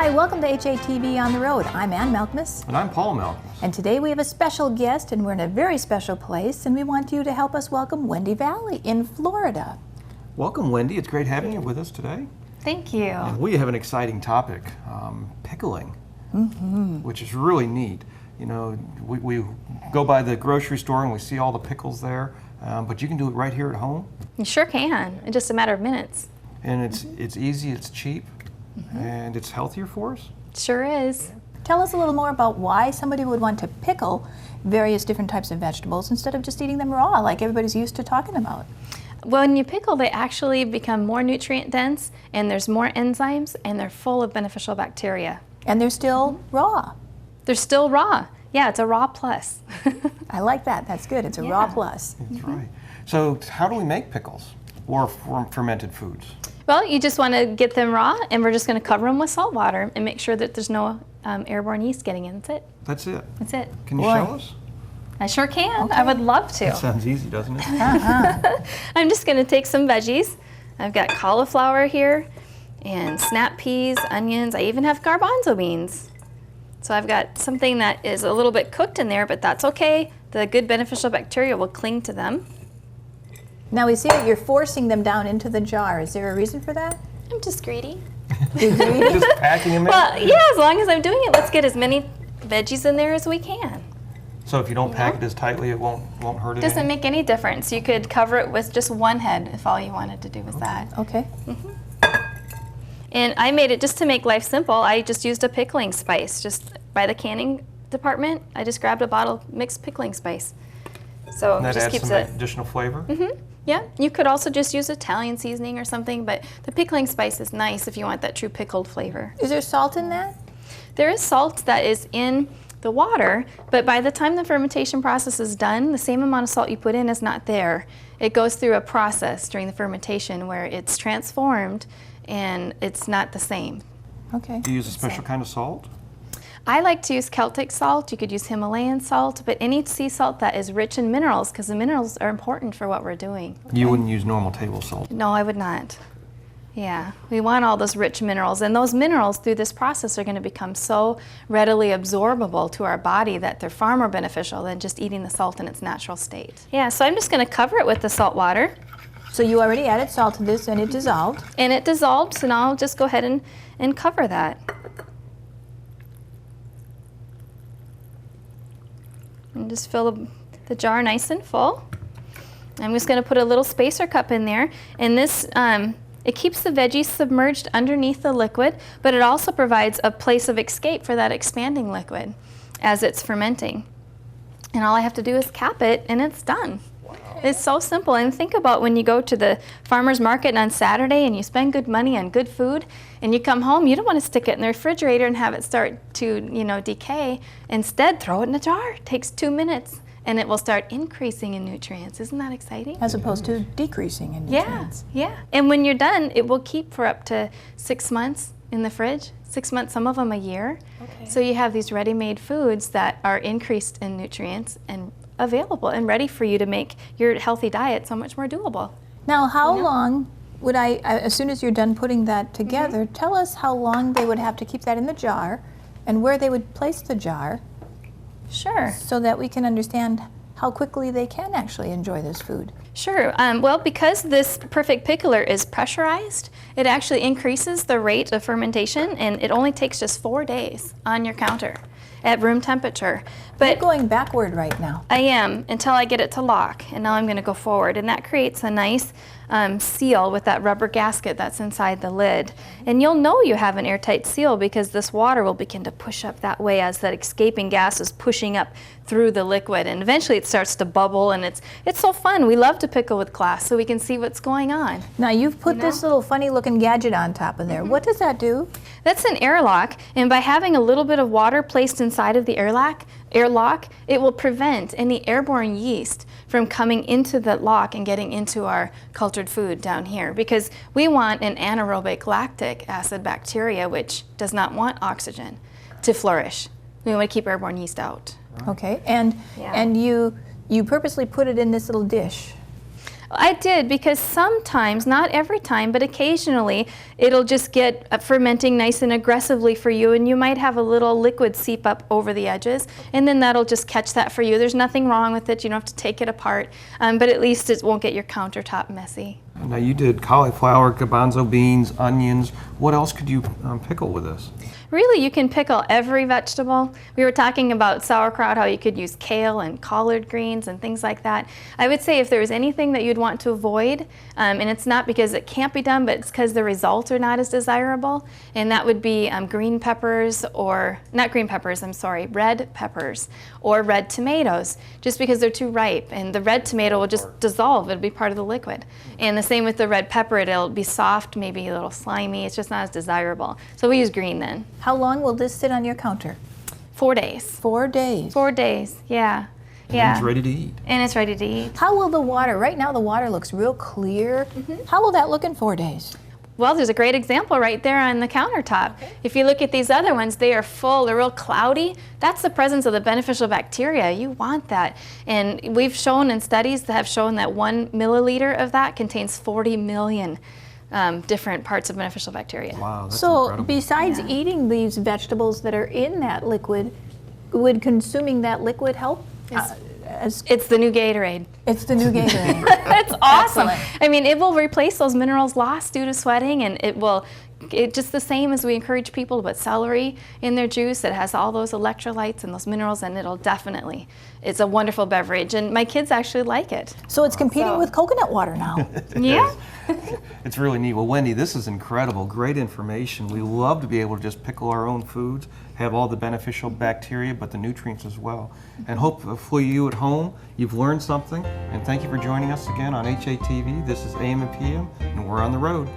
Hi, welcome to HATV on the Road. I'm Ann Malkmus. And I'm Paul Malkmus. And today we have a special guest, and we're in a very special place, and we want you to help us welcome Wendy Valley in Florida. Welcome, Wendy. It's great having you with us today. Thank you. And we have an exciting topic, pickling, which is really neat. You know, we go by the grocery store and we see all the pickles there, but you can do it right here at home. You sure can, in just a matter of minutes. And it's easy, it's cheap, and it's healthier for us. Sure is. Tell us a little more about why somebody would want to pickle various different types of vegetables instead of just eating them raw like everybody's used to talking about. When you pickle, they actually become more nutrient dense, and there's more enzymes, and they're full of beneficial bacteria. And they're still raw. They're still raw. Yeah, it's a raw plus. I like that. That's good. It's a raw plus. That's right. So how do we make pickles or fermented foods? Well, you just want to get them raw, and we're just going to cover them with salt water and make sure that there's no airborne yeast getting in. That's it. That's it. That's it. Can you show us? I sure can. Okay. I would love to. That sounds easy, doesn't it? I'm just going to take some veggies. I've got cauliflower here and snap peas, onions. I even have garbanzo beans. So I've got something that is a little bit cooked in there, but that's okay. The good beneficial bacteria will cling to them. Now we see that you're forcing them down into the jar. Is there a reason for that? I'm just greedy. Just packing them in? Well, yeah, as long as I'm doing it, let's get as many veggies in there as we can. So if you don't pack it as tightly, it won't hurt it? Doesn't make any difference. You could cover it with just one head if all you wanted to do was that. Okay. And I made it just to make life simple. I just used a pickling spice. Just by the canning department, I just grabbed a bottle of mixed pickling spice. So And it that just adds keeps some it. additional flavor? Yeah, you could also just use Italian seasoning or something, but the pickling spice is nice if you want that true pickled flavor. Is there salt in that? There is salt that is in the water, but by the time the fermentation process is done, the same amount of salt you put in is not there. It goes through a process during the fermentation where it's transformed and it's not the same. Okay. Do you use a special kind of salt? I like to use Celtic salt. You could use Himalayan salt, but any sea salt that is rich in minerals, because the minerals are important for what we're doing. You wouldn't use normal table salt? No, I would not. Yeah, we want all those rich minerals, and those minerals through this process are going to become so readily absorbable to our body that they're far more beneficial than just eating the salt in its natural state. Yeah, so I'm just going to cover it with the salt water. So you already added salt to this and it dissolved. And it dissolved, so now I'll just go ahead and cover that. And just fill the jar nice and full. I'm just going to put a little spacer cup in there, and this it keeps the veggies submerged underneath the liquid, but it also provides a place of escape for that expanding liquid as it's fermenting. And all I have to do is cap it, and it's done. It's so simple. And think about when you go to the farmer's market on Saturday and you spend good money on good food, and you come home, you don't want to stick it in the refrigerator and have it start to, decay. Instead, throw it in a jar. It takes 2 minutes, and it will start increasing in nutrients. Isn't that exciting? As opposed to decreasing in nutrients. Yeah. And when you're done, it will keep for up to 6 months in the fridge. 6 months, some of them a year. Okay. So you have these ready-made foods that are increased in nutrients and available and ready for you to make your healthy diet so much more doable. Now, how long would as soon as you're done putting that together, tell us how long they would have to keep that in the jar and where they would place the jar Sure. so that we can understand how quickly they can actually enjoy this food. Sure. Well, because this perfect pickler is pressurized, it actually increases the rate of fermentation, and it only takes just 4 days on your counter at room temperature. You're But going backward right now. I am, until I get it to lock, and now I'm going to go forward, and that creates a nice seal with that rubber gasket that's inside the lid. And you'll know you have an airtight seal because this water will begin to push up that way as that escaping gas is pushing up through the liquid, and eventually it starts to bubble, and it's so fun. We love to pickle with glass so we can see what's going on. Now you've put this little funny looking gadget on top of there. What does that do? That's an airlock, and by having a little bit of water placed inside of the airlock, it will prevent any airborne yeast from coming into the lock and getting into our cultured food down here, because we want an anaerobic lactic acid bacteria, which does not want oxygen, to flourish. We want to keep airborne yeast out. Okay, and you purposely put it in this little dish. I did, because sometimes, not every time, but occasionally, it'll just get fermenting nice and aggressively for you, and you might have a little liquid seep up over the edges, and then that'll just catch that for you. There's nothing wrong with it. You don't have to take it apart, but at least it won't get your countertop messy. Now you did cauliflower, garbanzo beans, onions. What else could you pickle with this? Really, you can pickle every vegetable. We were talking about sauerkraut, how you could use kale and collard greens and things like that. I would say if there was anything that you'd want to avoid, and it's not because it can't be done, but it's because the results are not as desirable, and that would be green peppers, or, not green peppers, I'm sorry, red peppers, or red tomatoes, just because they're too ripe, and the red tomato will just dissolve. It'll be part of the liquid. And the same with the red pepper. It'll be soft, maybe a little slimy. It's just not as desirable. So we use green then. How long will this sit on your counter? 4 days. 4 days. 4 days, yeah. And Yeah. it's ready to eat. And it's ready to eat. How will the water, right now the water looks real clear. How will that look in 4 days? Well, there's a great example right there on the countertop. If you look at these other ones, they are full, they're real cloudy. That's the presence of the beneficial bacteria. You want that. And we've shown in studies that have shown that 1 milliliter of that contains 40 million different parts of beneficial bacteria. Wow, that's So incredible. besides eating these vegetables that are in that liquid, would consuming that liquid help? It's the new Gatorade. It's the new Gatorade. It's awesome. Excellent. I mean, it will replace those minerals lost due to sweating, and it's just the same as we encourage people to put celery in their juice. It has all those electrolytes and those minerals, and it's a wonderful beverage, and my kids actually like it. So it's competing with coconut water now. Yeah. It's really neat. Well, Wendy, this is incredible. Great information. We love to be able to just pickle our own foods, have all the beneficial bacteria, but the nutrients as well. And hopefully you at home, you've learned something. And thank you for joining us again on HATV. This is AM and PM, and we're on the road.